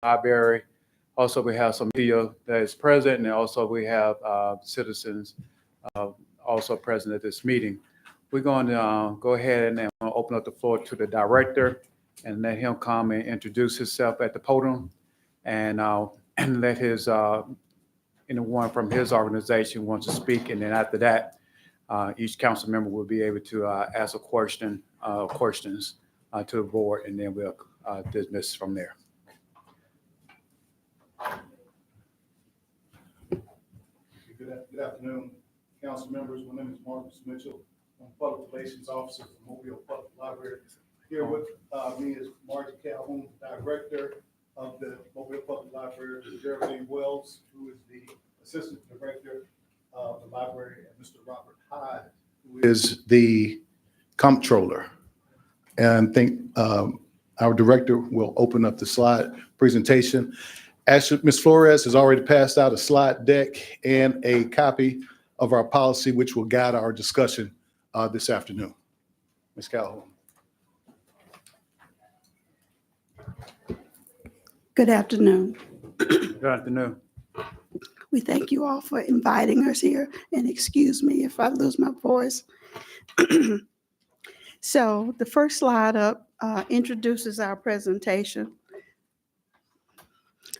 library. Also, we have some media that is present, and also we have citizens also present at this meeting. We're going to go ahead and open up the floor to the director and let him come and introduce himself at the podium and let his anyone from his organization wants to speak. And then after that, each council member will be able to ask a questions to the board, and then we'll dismiss from there. Good afternoon, council members. My name is Marcus Mitchell. I'm Public Relations Officer for Mobile Public Library. Here with me is Margie Calhoun, Director of the Mobile Public Library, Jeremy Wells, who is the Assistant Director of the library, and Mr. Robert Hyde, who is the Comptroller. And I think our director will open up the slide presentation. Actually, Ms. Flores has already passed out a slide deck and a copy of our policy, which will guide our discussion this afternoon. Ms. Calhoun. Good afternoon. Good afternoon. We thank you all for inviting us here, and excuse me if I lose my voice. So the first slide up introduces our presentation.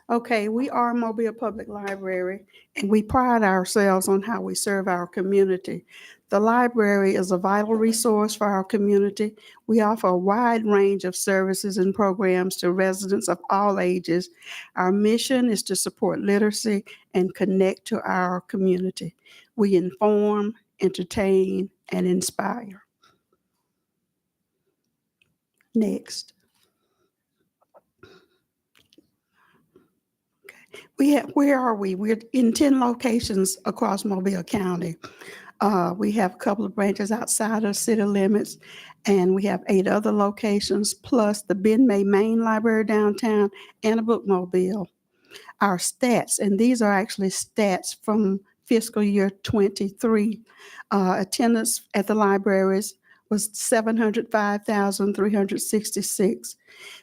Okay, we are Mobile Public Library, and we pride ourselves on how we serve our community. The library is a vital resource for our community. We offer a wide range of services and programs to residents of all ages. Our mission is to support literacy and connect to our community. We inform, entertain, and inspire. Next. Where are we? We're in 10 locations across Mobile County. We have a couple of branches outside of city limits, and we have 8 other locations, plus the Ben May Main Library downtown and a bookmobile. Our stats, and these are actually stats from fiscal year 23. Attendance at the libraries was 705,366.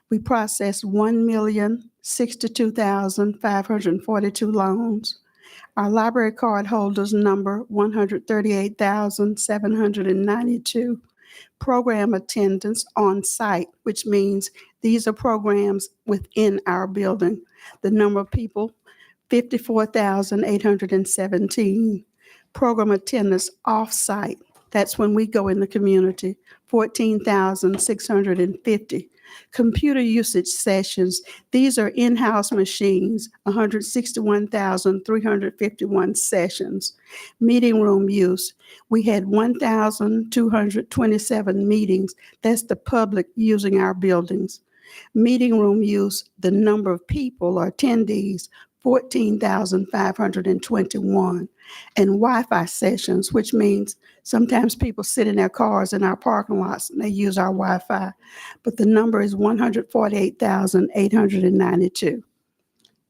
We processed 1,062,542 loans. Our library card holders number 138,792. Program attendance on site, which means these are programs within our building. The number of people, 54,817. Program attendance off-site, that's when we go in the community, 14,650. Computer usage sessions, these are in-house machines, 161,351 sessions. Meeting room use, we had 1,227 meetings. That's the public using our buildings. Meeting room use, the number of people or attendees, 14,521. And Wi-Fi sessions, which means sometimes people sit in their cars in our parking lots and they use our Wi-Fi. But the number is 148,892.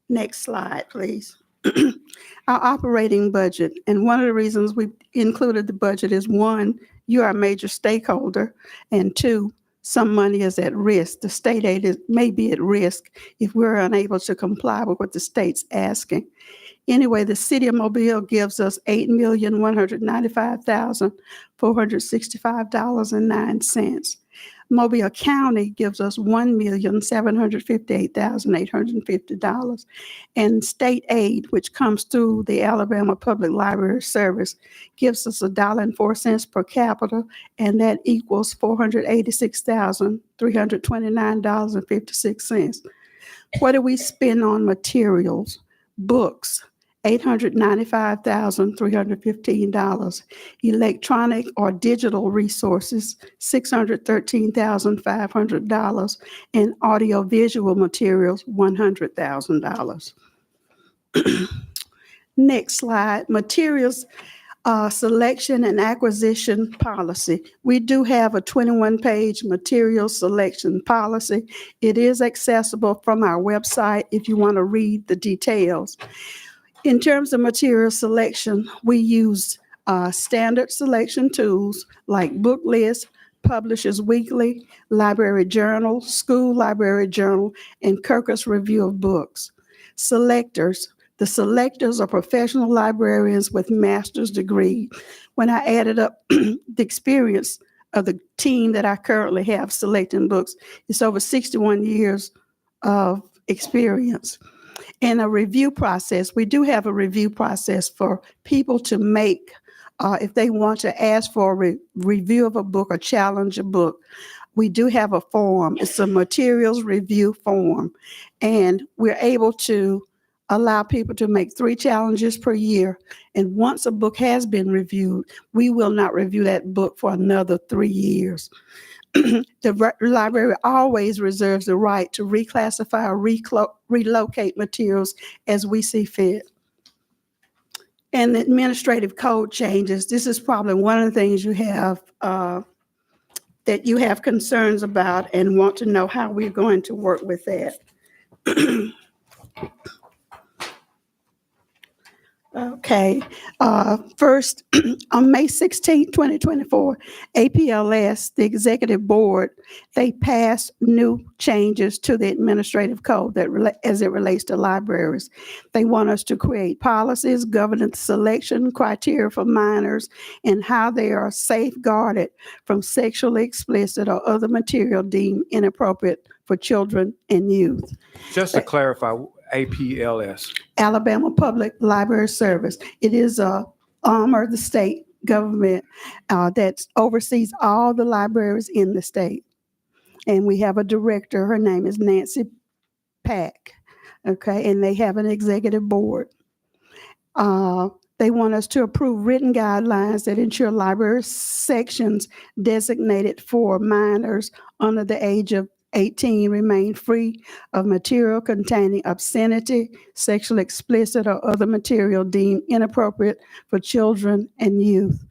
Next slide, please. Our operating budget. And one of the reasons we included the budget is 1, you're a major stakeholder, and 2, some money is at risk. The state aid may be at risk if we're unable to comply with what the state's asking. Anyway, the city of Mobile gives us $8,195,465.09. Mobile County gives us $1,758,850. And state aid, which comes through the Alabama Public Library Service, gives us $1.04 per capita, and that equals $486,329.56. What do we spend on materials? Books, $895,315. Electronic or digital resources, $613,500. And audiovisual materials, $100,000. Next slide, materials selection and acquisition policy. We do have a 21-page material selection policy. It is accessible from our website if you want to read the details. In terms of material selection, we use standard selection tools like Book List, Publishers Weekly, Library Journal, School Library Journal, and Kirkus Review of Books. Selectors. The selectors are professional librarians with master's degree. When I added up the experience of the team that I currently have selecting books, it's over 61 years of experience. And a review process, we do have a review process for people to make, if they want to ask for a review of a book or challenge a book. We do have a form. It's a materials review form. And we're able to allow people to make 3 challenges per year. And once a book has been reviewed, we will not review that book for another 3 years. The library always reserves the right to reclassify or relocate materials as we see fit. And the administrative code changes. This is probably one of the things you have that you have concerns about and want to know how we're going to work with that. Okay, first, on May 16, 2024, APLS, the executive board, they passed new changes to the administrative code that as it relates to libraries. They want us to create policies governing selection criteria for minors and how they are safeguarded from sexually explicit or other material deemed inappropriate for children and youth. Just to clarify, APLS. Alabama Public Library Service. It is a arm of the state government that oversees all the libraries in the state. And we have a director. Her name is Nancy Pack. Okay, and they have an executive board. They want us to approve written guidelines that ensure library sections designated for minors under the age of 18 remain free of material containing obscenity, sexually explicit, or other material deemed inappropriate for children and youth.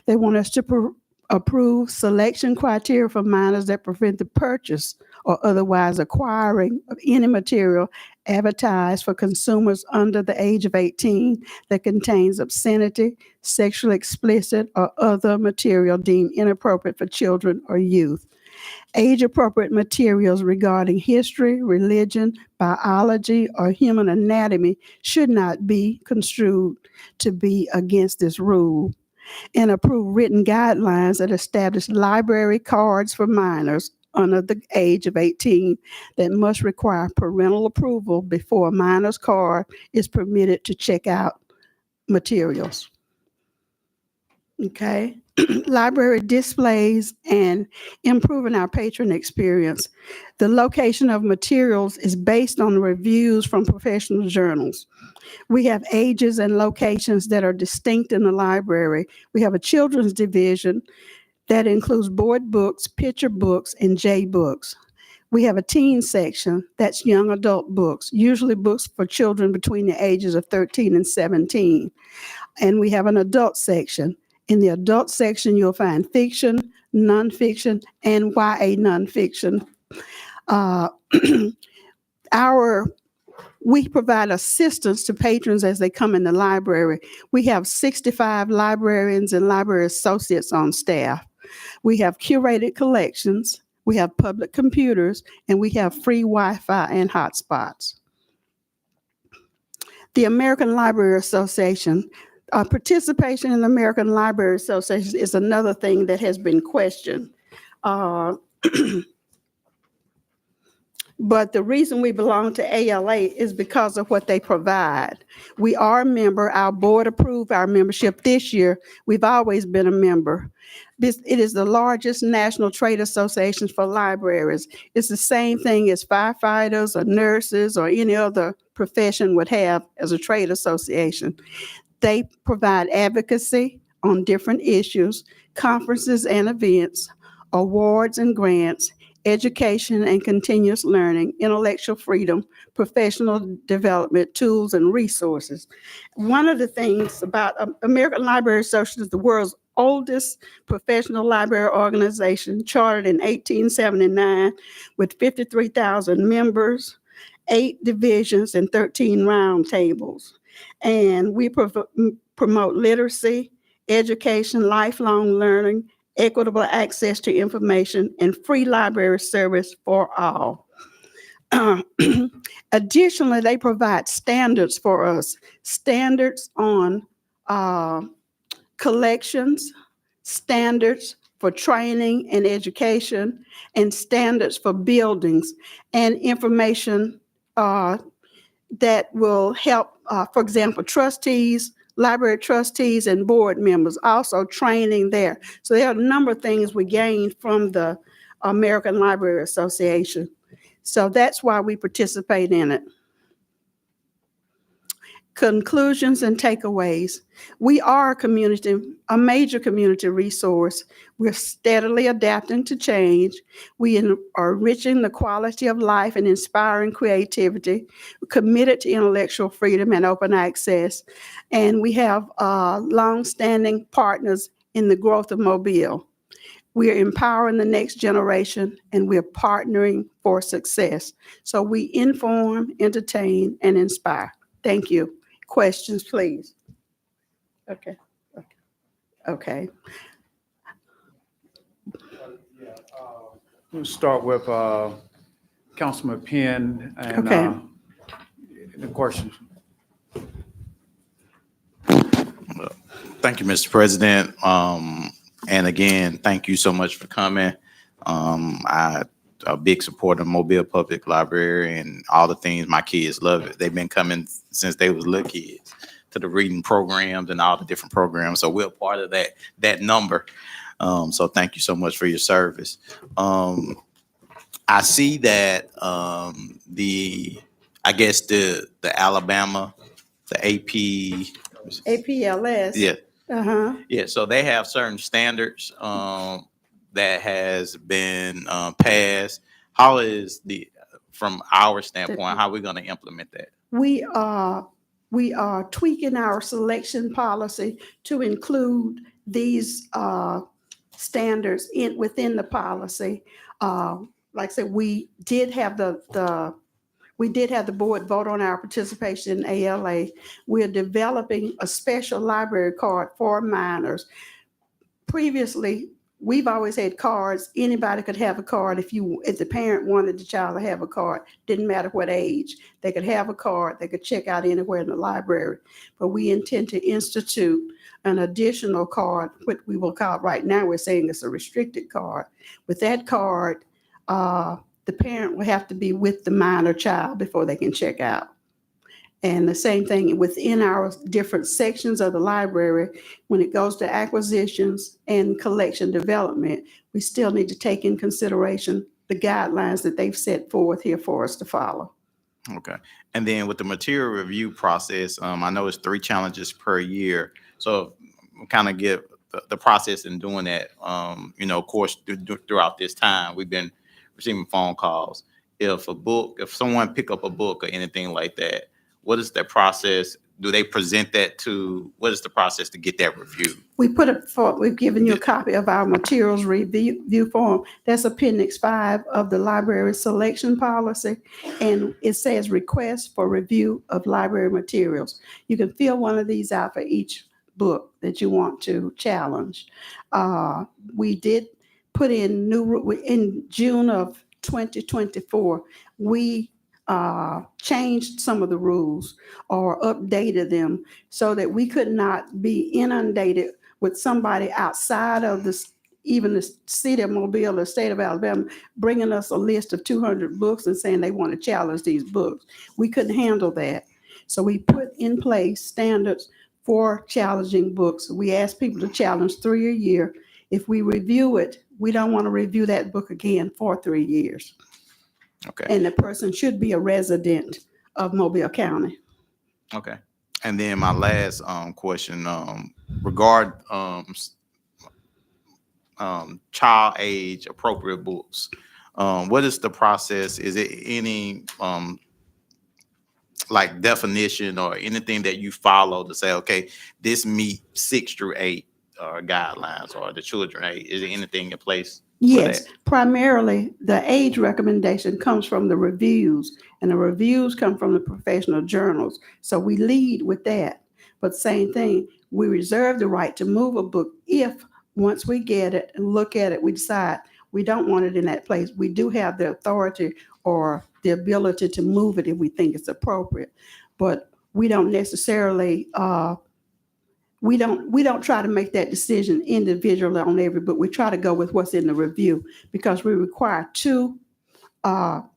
They want us to approve selection criteria for minors that prevent the purchase or otherwise acquiring of any material advertised for consumers under the age of 18 that contains obscenity, sexually explicit, or other material deemed inappropriate for children or youth. Age-appropriate materials regarding history, religion, biology, or human anatomy should not be construed to be against this rule. And approve written guidelines that establish library cards for minors under the age of 18 that must require parental approval before a minor's card is permitted to check out materials. Okay. Library displays and improving our patron experience. The location of materials is based on reviews from professional journals. We have ages and locations that are distinct in the library. We have a children's division that includes board books, picture books, and J books. We have a teen section, that's young adult books, usually books for children between the ages of 13 and 17. And we have an adult section. In the adult section, you'll find fiction, nonfiction, and YA nonfiction. We provide assistance to patrons as they come in the library. We have 65 librarians and library associates on staff. We have curated collections, we have public computers, and we have free Wi-Fi and hotspots. The American Library Association. Participation in the American Library Association is another thing that has been questioned. But the reason we belong to ALA is because of what they provide. We are a member. Our board approved our membership this year. We've always been a member. It is the largest national trade association for libraries. It's the same thing as firefighters or nurses or any other profession would have as a trade association. They provide advocacy on different issues, conferences and events, awards and grants, education and continuous learning, intellectual freedom, professional development, tools, and resources. One of the things about American Library Association is the world's oldest professional library organization, chartered in 1879 with 53,000 members, 8 divisions, and 13 round tables. And we promote literacy, education, lifelong learning, equitable access to information, and free library service for all. Additionally, they provide standards for us, standards on collections, standards for training and education, and standards for buildings and information that will help, for example, trustees, library trustees, and board members, also training there. So there are a number of things we gained from the American Library Association. So that's why we participate in it. Conclusions and takeaways. We are a major community resource. We're steadily adapting to change. We are enriching the quality of life and inspiring creativity. We're committed to intellectual freedom and open access. And we have longstanding partners in the growth of Mobile. We are empowering the next generation, and we're partnering for success. So we inform, entertain, and inspire. Thank you. Questions, please. Okay. We'll start with Councilman Penn and Okay. the questions. Thank you, Mr. President. And again, thank you so much for coming. I'm a big supporter of Mobile Public Library and all the things. My kids love it. They've been coming since they was little kids to the reading programs and all the different programs. So we're part of that number. So thank you so much for your service. I see that I guess the Alabama, the AP. APLS. Yeah. Uh-huh. Yeah, so they have certain standards that has been passed. How is from our standpoint, how are we going to implement that? We are tweaking our selection policy to include these standards within the policy. Like I said, we did have the board vote on our participation in ALA. We're developing a special library card for minors. Previously, we've always had cards. Anybody could have a card if the parent wanted the child to have a card. Didn't matter what age. They could have a card. They could check out anywhere in the library. But we intend to institute an additional card, what we will call right now, we're saying it's a restricted card. With that card, the parent will have to be with the minor child before they can check out. And the same thing within our different sections of the library, when it goes to acquisitions and collection development, we still need to take in consideration the guidelines that they've set forth here for us to follow. Okay. And then with the material review process, I know it's 3 challenges per year. So kind of give the process in doing that, of course, throughout this time, we've been receiving phone calls. If someone pick up a book or anything like that, what is the process? Do they present that to, what is the process to get that reviewed? We've given you a copy of our materials review form. That's Appendix 5 of the library selection policy. And it says request for review of library materials. You can fill one of these out for each book that you want to challenge. We did put in June of 2024, we changed some of the rules or updated them so that we could not be inundated with somebody outside of even the city of Mobile, the state of Alabama, bringing us a list of 200 books and saying they want to challenge these books. We couldn't handle that. So we put in place standards for challenging books. We ask people to challenge 3 a year. If we review it, we don't want to review that book again for 3 years. Okay. And the person should be a resident of Mobile County. Okay. And then my last question regard child age appropriate books. What is the process? Is it any like definition or anything that you follow to say, okay, this meet 6 through 8 guidelines or the children age? Is there anything in place? Yes, primarily the age recommendation comes from the reviews, and the reviews come from the professional journals. So we lead with that. But same thing, we reserve the right to move a book if once we get it and look at it, we decide we don't want it in that place. We do have the authority or the ability to move it if we think it's appropriate. But we don't necessarily, we don't try to make that decision individually on every book. We try to go with what's in the review because we require 2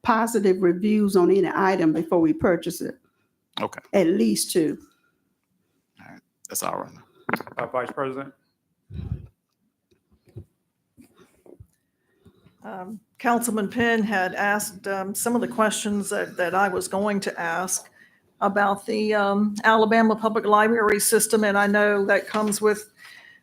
positive reviews on any item before we purchase it. Okay, At least 2. that's all right. Vice President? Councilman Penn had asked some of the questions that I was going to ask about the Alabama Public Library System, and I know that comes with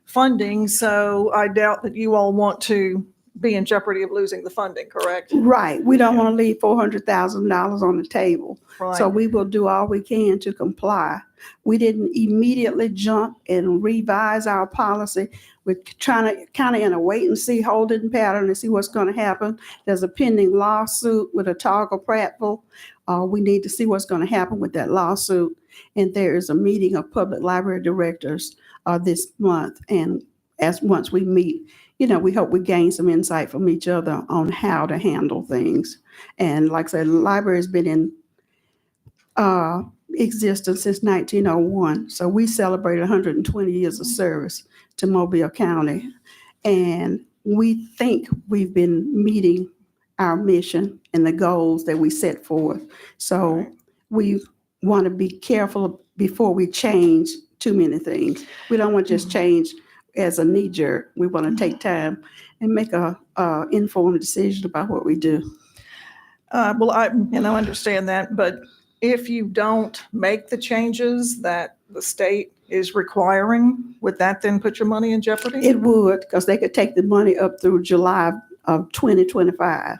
funding, so I doubt that you all want to be in jeopardy of losing the funding, correct? Right. We don't want to leave $400,000 on the table. So Right. we will do all we can to comply. We didn't immediately jump and revise our policy. We're trying to kind of in a wait and see holding pattern to see what's going to happen. There's a pending lawsuit with Otago Prattville. We need to see what's going to happen with that lawsuit. And there is a meeting of public library directors this month. And once we meet, we hope we gain some insight from each other on how to handle things. And like I said, the library has been in existence since 1901. So we celebrated 120 years of service to Mobile County. And we think we've been meeting our mission and the goals that we set forth. So we want to be careful before we change too many things. We don't want to just change as a knee jerk. We want to take time and make a informed decision about what we do. Well, I understand that, but if you don't make the changes that the state is requiring, would that then put your money in jeopardy? It would, because they could take the money up through July of 2025.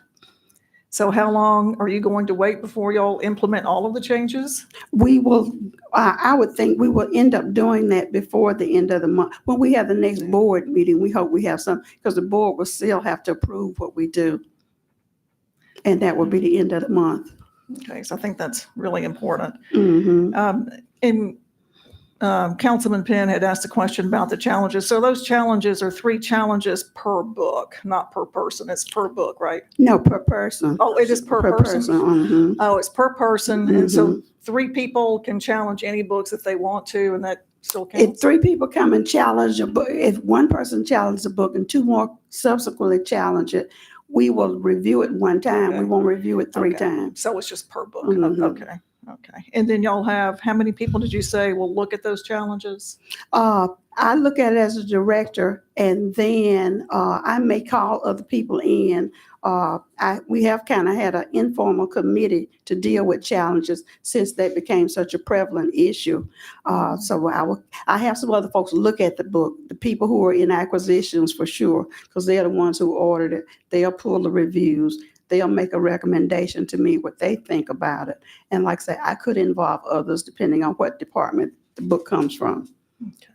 So how long are you going to wait before y'all implement all of the changes? We will, I would think we will end up doing that before the end of the month. When we have the next board meeting, we hope we have some, because the board will still have to approve what we do. And that will be the end of the month. Okay, so I think that's really important. Mhm. And Councilman Penn had asked a question about the challenges. So those challenges are 3 challenges per book, not per person. It's per book, right? No, per person. Oh, it is per person. Mhm. Oh, it's per person. And so 3 people can challenge any books if they want to, and that still If counts? 3 people come and challenge a book, if one person challenges a book and 2 more subsequently challenge it, we will review it one time. We Okay. won't review it 3 Okay. times. So it's just per book. Mhm. Okay, okay. And then y'all have, how many people did you say will look at those challenges? I look at it as a director, and then I may call other people in. We have kind of had an informal committee to deal with challenges since they became such a prevalent issue. So I have some other folks look at the book, the people who are in acquisitions for sure, because they're the ones who ordered it. They'll pull the reviews. They'll make a recommendation to me what they think about it. And like I say, I could involve others depending on what department the book comes from. Okay.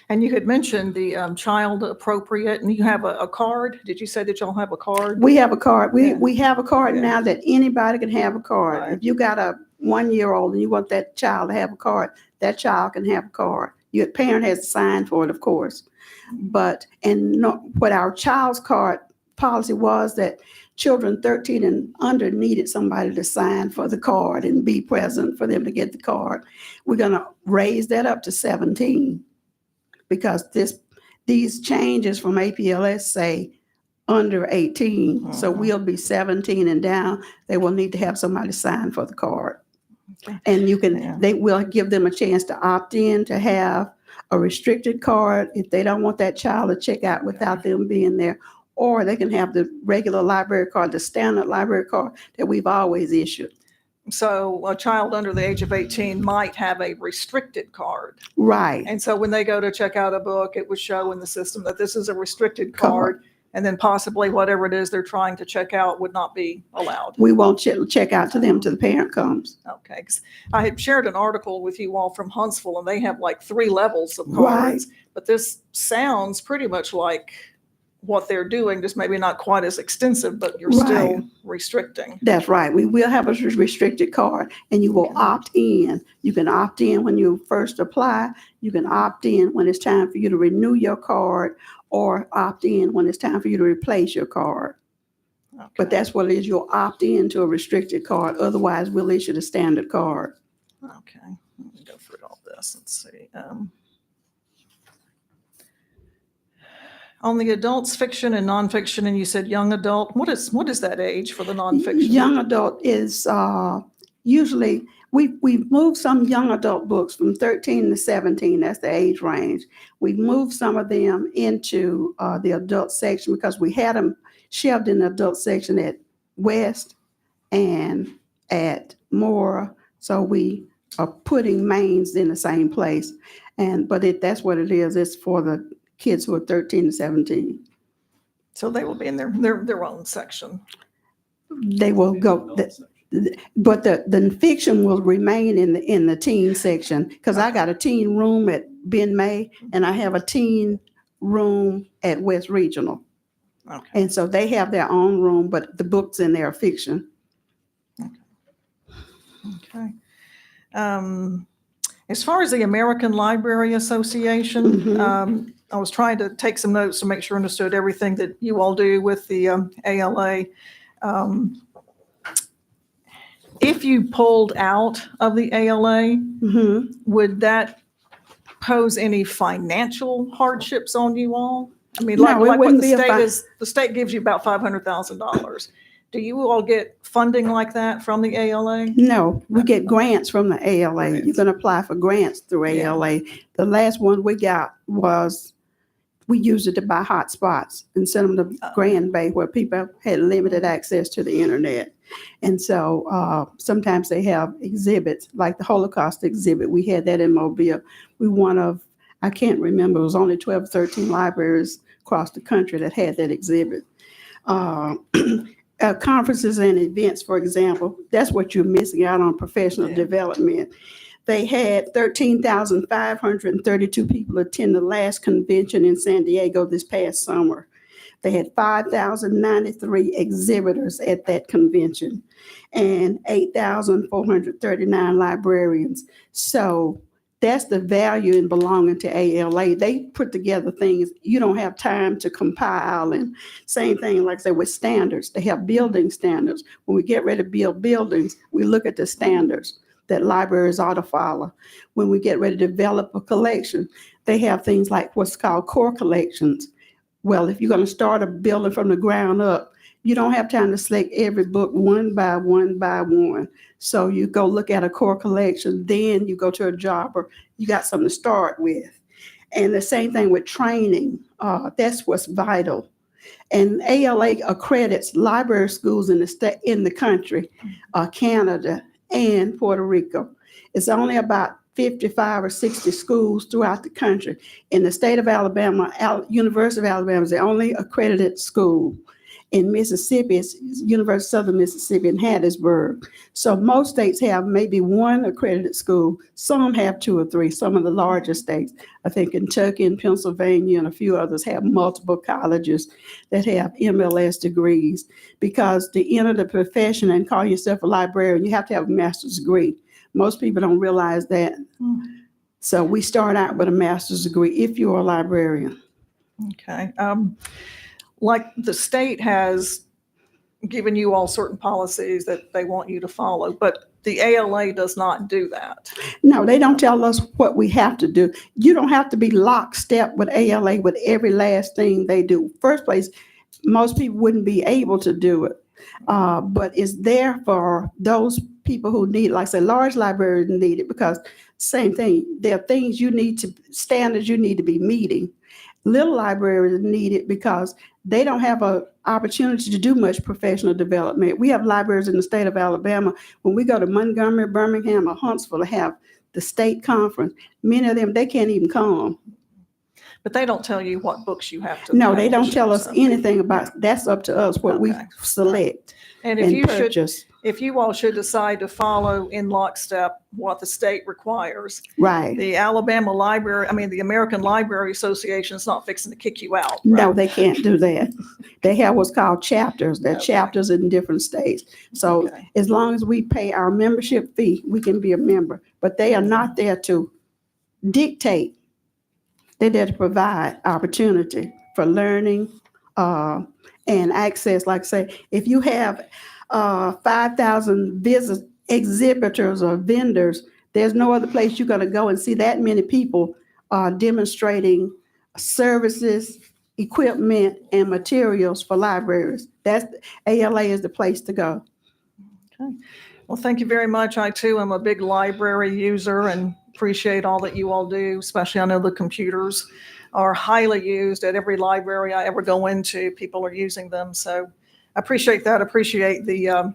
And you had mentioned the child appropriate, and you have a card. Did you say that y'all have a card? We have a card. Yeah. We have a card Yeah. now that anybody can have a card. Right. If you got a 1-year-old and you want that child to have a card, that child can have a card. Your parent has to sign for it, of course. But, what our child's card policy was that children 13 and under needed somebody to sign for the card and be present for them to get the card. We're going to raise that up to 17 because these changes from APLS say under 18. So Mhm. we'll be 17 and down. They will need to have somebody sign for the card. Okay. And Yeah. they will give them a chance to opt in to have a restricted card if they don't want that child to check out without them being there. Or they can have the regular library card, the standard library card that we've always issued. So a child under the age of 18 might have a restricted card. Right. And so when they go to check out a book, it would show in the system that this is a restricted Card. card. And then possibly whatever it is they're trying to check out would not be allowed. We won't check out to them till the parent comes. Okay, 'cause I had shared an article with you all from Huntsville, and they have like 3 levels of Right. cards. But this sounds pretty much like what they're doing, just maybe not quite as extensive, but you're Right. still restricting. That's right. We will have a restricted card and you will opt in. You can opt in when you first apply. You can opt in when it's time for you to renew your card, or opt in when it's time for you to replace your card. But Okay. that's what it is. You'll opt in to a restricted card. Otherwise, we'll issue the standard card. Okay, let me go through all this and see. On the adults, fiction and nonfiction, and you said young adult, what is that age for the nonfiction? Young adult is usually, we've moved some young adult books from 13 to 17. That's the age range. We've moved some of them into the adult section because we had them shelved in the adult section at West and at Mora. So we are putting mains in the same place. But that's what it is. It's for the kids who are 13 to 17. So they will be in their own section. They will go, but the fiction will remain in the teen section, because I got a teen room at Ben May and I have a teen room at West Regional. Okay. And so they have their own room, but the books in there are fiction. Okay. As far as the American Library Association, Mhm. I was trying to take some notes to make sure I understood everything that you all do with the ALA. If you pulled out of the ALA, Mhm. would that pose any financial hardships on you all? I mean, No, like it what wouldn't the be a state fi- is, the state gives you about $500,000. Do you all get funding like that from the ALA? No, we get grants from the ALA. You Grants. can apply for grants through Yeah. ALA. The last one we got was, we used it to buy hotspots and send them to Oh. Grand Bay where people had limited access to the internet. And so sometimes they have exhibits, like the Holocaust exhibit. We had that in Mobile. We one of, I can't remember, it was only 12, 13 libraries across the country that had that exhibit. Conferences and events, for example, that's what you're missing out on professional Yeah. development. They had 13,532 people attend the last convention in San Diego this past summer. They had 5,093 exhibitors at that convention and 8,439 librarians. So that's the value in belonging to ALA. They put together things you don't have time to compile. And same thing, like I said, with standards. They have building standards. When we get ready to build buildings, we look at the standards that libraries ought to follow. When we get ready to develop a collection, they have things like what's called core collections. Well, if you're going to start a building from the ground up, you don't have time to select every book one by one by one. So you go look at a core collection, then you go to a jobber, you got something to start with. And the same thing with training. That's what's vital. And ALA accredits library schools in the country, Canada, and Puerto Rico. It's only about 55 or 60 schools throughout the country. In the state of Alabama, University of Alabama is the only accredited school. In Mississippi, it's University of Southern Mississippi in Hattiesburg. So most states have maybe one accredited school. Some have two or three, some of the larger states. I think Kentucky and Pennsylvania and a few others have multiple colleges that have MLS degrees. Because to enter the profession and call yourself a librarian, you have to have a master's degree. Most people don't realize that. So we start out with a master's degree if you're a librarian. Okay. Like the state has given you all certain policies that they want you to follow, but the ALA does not do that. No, they don't tell us what we have to do. You don't have to be lockstep with ALA with every last thing they do. First place, most people wouldn't be able to do it. But it's there for those people who need, like I said, large libraries need it because same thing. There are things standards you need to be meeting. Little libraries need it because they don't have an opportunity to do much professional development. We have libraries in the state of Alabama. When we go to Montgomery, Birmingham, or Huntsville to have the state conference, many of them, they can't even come. But they don't tell you what books you have to. No, they don't publish tell or us something. anything about, that's up to us, what we Okay. select And if and you should, purchase. if you all should decide to follow in lockstep what the state requires, Right. the the American Library Association is not fixing to kick you out. No, right? they can't do that. They have what's called chapters. They're Okay. chapters in different states. So Okay. as long as we pay our membership fee, we can be a member. But they are not there to dictate. They're there to provide opportunity for learning and access. Like I say, if you have 5,000 exhibitors or vendors, there's no other place you're going to go and see that many people demonstrating services, equipment, and materials for libraries. ALA is the place to go. Well, thank you very much. I too am a big library user and appreciate all that you all do, especially I know the computers are highly used at every library I ever go into. People are using them. So I appreciate that. Appreciate the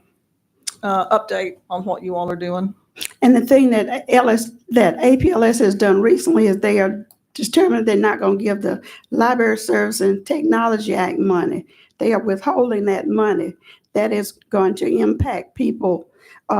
update on what you all are doing. And the thing that APLS has done recently is they are determined they're not going to give the Library Service and Technology Act money. They are withholding that money. That is going to impact people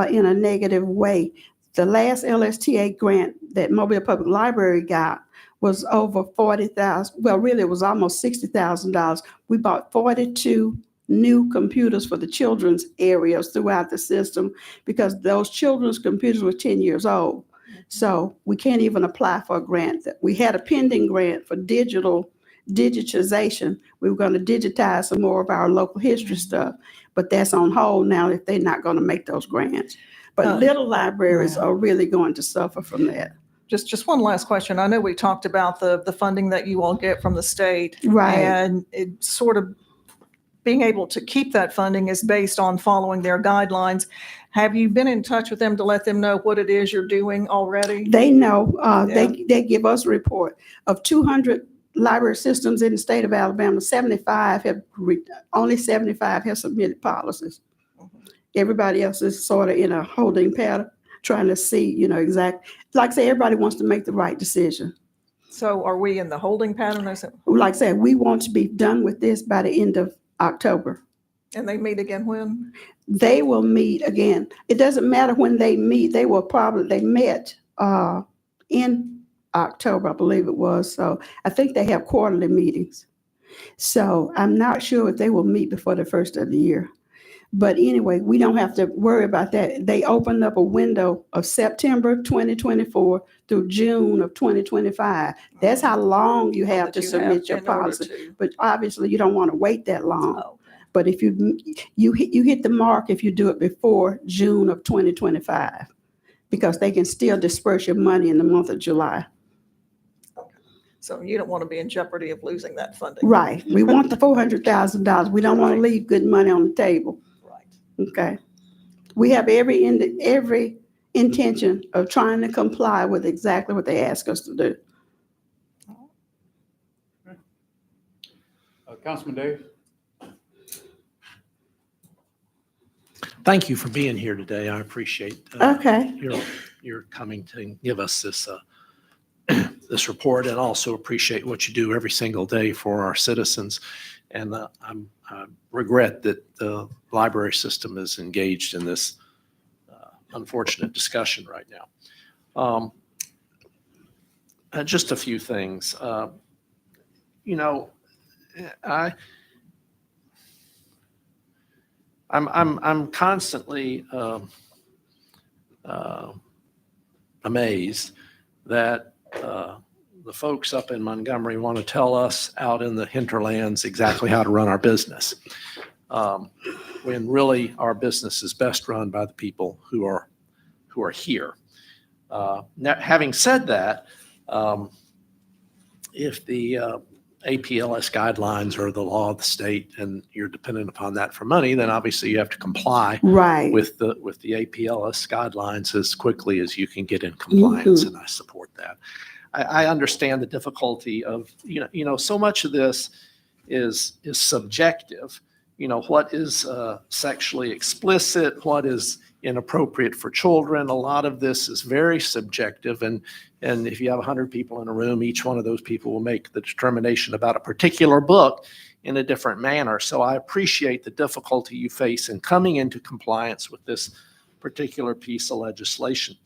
in a negative way. The last LSTA grant that Mobile Public Library got was over $40,000. Well, really, it was almost $60,000. We bought 42 new computers for the children's areas throughout the system because those children's computers were 10 years old. So we can't even apply for a grant. We had a pending grant for digitization. We were going to digitize some more of our local history stuff, but that's on hold now if they're not going to make those grants. But little libraries are really going to suffer from that. Just one last question. I know we talked about the funding that you all get from the state. Right. And it sort of being able to keep that funding is based on following their guidelines. Have you been in touch with them to let them know what it is you're doing already? They know. They give us a report of 200 library systems in the state of Alabama. Only 75 have submitted policies. Everybody else is sort of in a holding pattern, trying to see, exactly. Like I say, everybody wants to make the right decision. So are we in the holding pattern? Like I said, we want to be done with this by the end of October. And they meet again when? They will meet again. It doesn't matter when they meet. They met in October, I believe it was. So I think they have quarterly meetings. So I'm not sure if they will meet before the first of the year. But anyway, we don't have to worry about that. They opened up a window of September 2024 through June of 2025. That's how long you have to submit your policy. But obviously, you don't want to wait that long. Oh. But if you hit the mark if you do it before June of 2025, because they can still disperse your money in the month of July. So you don't want to be in jeopardy of losing that funding. Right. We want the $400,000. We don't want to leave good money on the table. Right. Okay. We have every intention of trying to comply with exactly what they ask us to do. Councilman Dave? Thank you for being here today. I appreciate Okay. your coming to give us this this report, and also appreciate what you do every single day for our citizens. And I regret that the library system is engaged in this unfortunate discussion right now. Just a few things. I'm constantly amazed that the folks up in Montgomery want to tell us out in the hinterlands exactly how to run our business, when really our business is best run by the people who are here. Now, having said that, if the APLS guidelines are the law of the state and you're dependent upon that for money, then obviously you have to comply Right. with the APLS guidelines as quickly as you can get in compliance, and I support that. I understand the difficulty of, so much of this is subjective. What is sexually explicit, what is inappropriate for children. A lot of this is very subjective, and if you have 100 people in a room, each one of those people will make the determination about a particular book in a different manner. So I appreciate the difficulty you face in coming into compliance with this particular piece of legislation.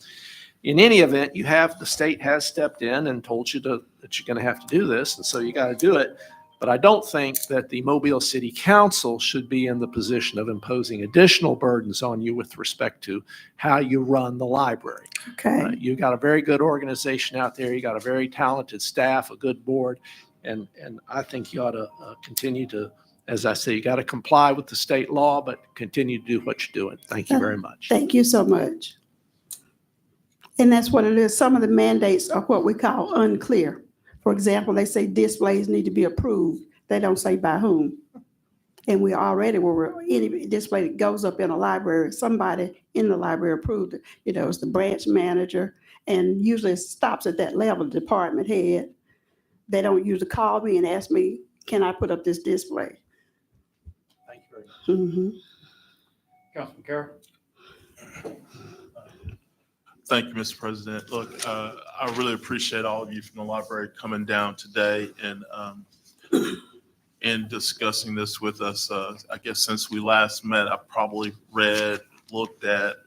In any event, the state has stepped in and told you that you're going to have to do this, and so you got to do it. But I don't think that the Mobile City Council should be in the position of imposing additional burdens on you with respect to how you run the library. Okay. You got a very good organization out there. You got a very talented staff, a good board, And I think you ought to continue to, as I say, you got to comply with the state law, but continue to do what you're doing. Thank you very much. Thank you so much. And that's what it is. Some of the mandates are what we call unclear. For example, they say displays need to be approved. They don't say by whom. And we already were, any display that goes up in a library, somebody in the library approved it. You know, it's the branch manager, and usually it stops at that level, department head. They don't usually call me and ask me, can I put up this display? Thank you very much. Mhm. Councilman Carroll? Thank you, Mr. President. Look, I really appreciate all of you from the library coming down today and discussing this with us. I guess since we last met, I probably read, looked at,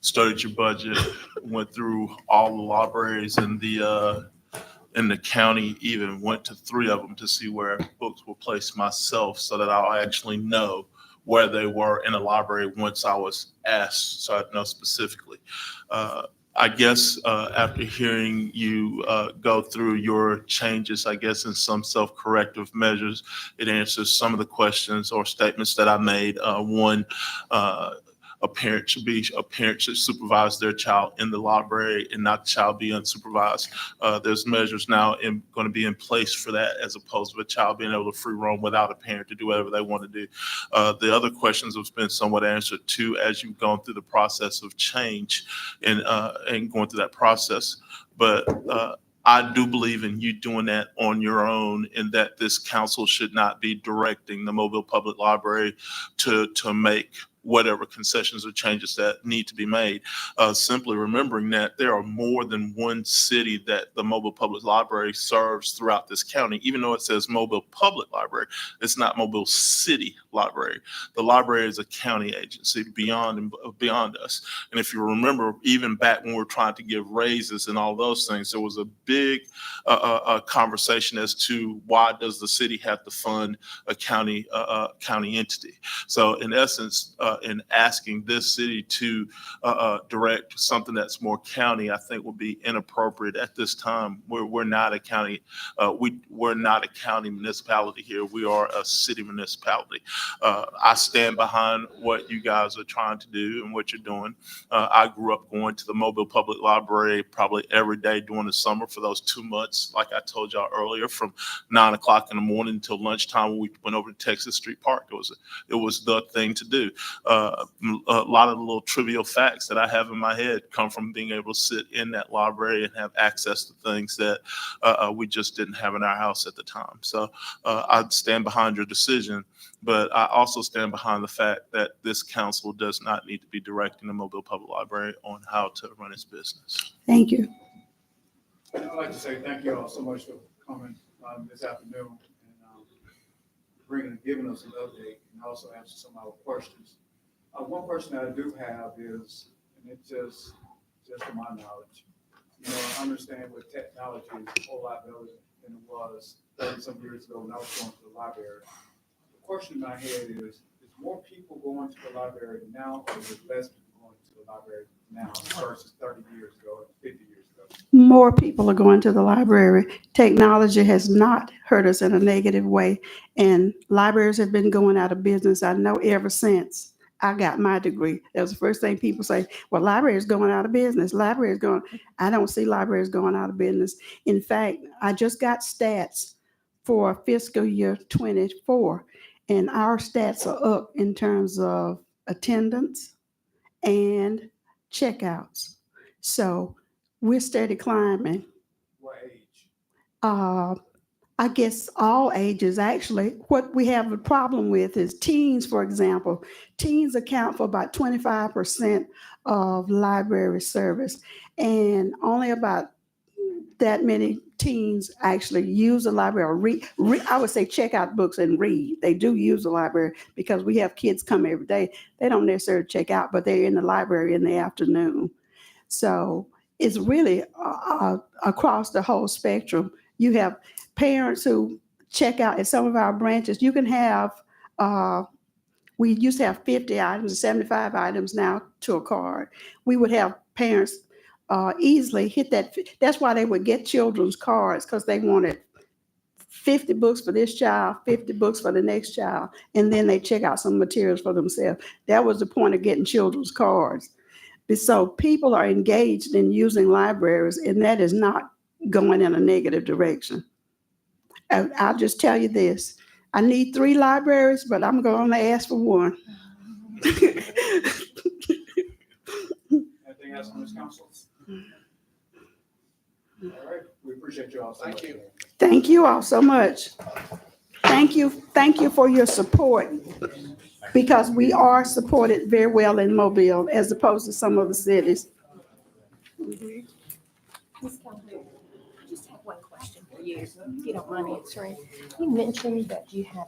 studied your budget, went through all the libraries in the county, even went to 3 of them to see where books were placed myself so that I'll actually know where they were in the library once I was asked, so I'd know specifically. I guess after hearing you go through your changes, I guess in some self-corrective measures, it answers some of the questions or statements that I made. One, a parent should supervise their child in the library and not the child be unsupervised. There's measures now going to be in place for that, as opposed to a child being able to free roam without a parent to do whatever they want to do. The other questions have been somewhat answered too, as you've gone through the process of change and going through that process. But I do believe in you doing that on your own, and that this council should not be directing the Mobile Public Library to make whatever concessions or changes that need to be made. Simply remembering that there are more than one city that the Mobile Public Library serves throughout this county. Even though it says Mobile Public Library, it's not Mobile City Library. The library is a county agency beyond us. And if you remember, even back when we were trying to give raises and all those things, there was a big conversation as to why does the city have to fund a county entity. So in essence, in asking this city to direct something that's more county, I think would be inappropriate at this time. We're not a county. We're not a county municipality here. We are a city municipality. I stand behind what you guys are trying to do and what you're doing. I grew up going to the Mobile Public Library probably every day during the summer for those 2 months, like I told y'all earlier, from 9 o'clock in the morning until lunchtime when we went over to Texas Street Park. It was the thing to do. A lot of the little trivial facts that I have in my head come from being able to sit in that library and have access to things that we just didn't have in our house at the time. So I stand behind your decision, but I also stand behind the fact that this council does not need to be directing the Mobile Public Library on how to run its business. Thank you. I'd like to say thank you all so much for coming this afternoon and giving us an update and also answer some of our questions. One question I do have is, and it's just to my knowledge, I understand with technology is a whole lot better than it was 30-some years ago when I was going to the library. The question in my head is more people going to the library now, or is less people going to the library now versus 30 years ago or 50 years ago? More people are going to the library. Technology has not hurt us in a negative way, and libraries have been going out of business, I know, ever since I got my degree. That was the first thing people say, well, libraries going out of business. Libraries going. I don't see libraries going out of business. In fact, I just got stats for fiscal year 24, and our stats are up in terms of attendance and checkouts. So we're steady climbing. What age? I guess all ages, actually. What we have a problem with is teens, for example. Teens account for about 25% of library service, and only about that many teens actually use the library. I would say check out books and read. They do use the library because we have kids come every day. They don't necessarily check out, but they're in the library in the afternoon. So it's really across the whole spectrum. You have parents who check out at some of our branches. You can have, we used to have 50 items, 75 items now to a card. We would have parents easily hit that. That's why they would get children's cards, because they wanted 50 books for this child, 50 books for the next child, and then they check out some materials for themselves. That was the point of getting children's cards. So people are engaged in using libraries, and that is not going in a negative direction. And I'll just tell you this, I need 3 libraries, but I'm going to ask for 1. Anything else on this council? All right, we appreciate you all so much. Thank you all so much. Thank you for your support, because we are supported very well in Mobile as opposed to some other cities. Ms. Calhoun, I just have one question for you, if you don't mind answering. You mentioned that you have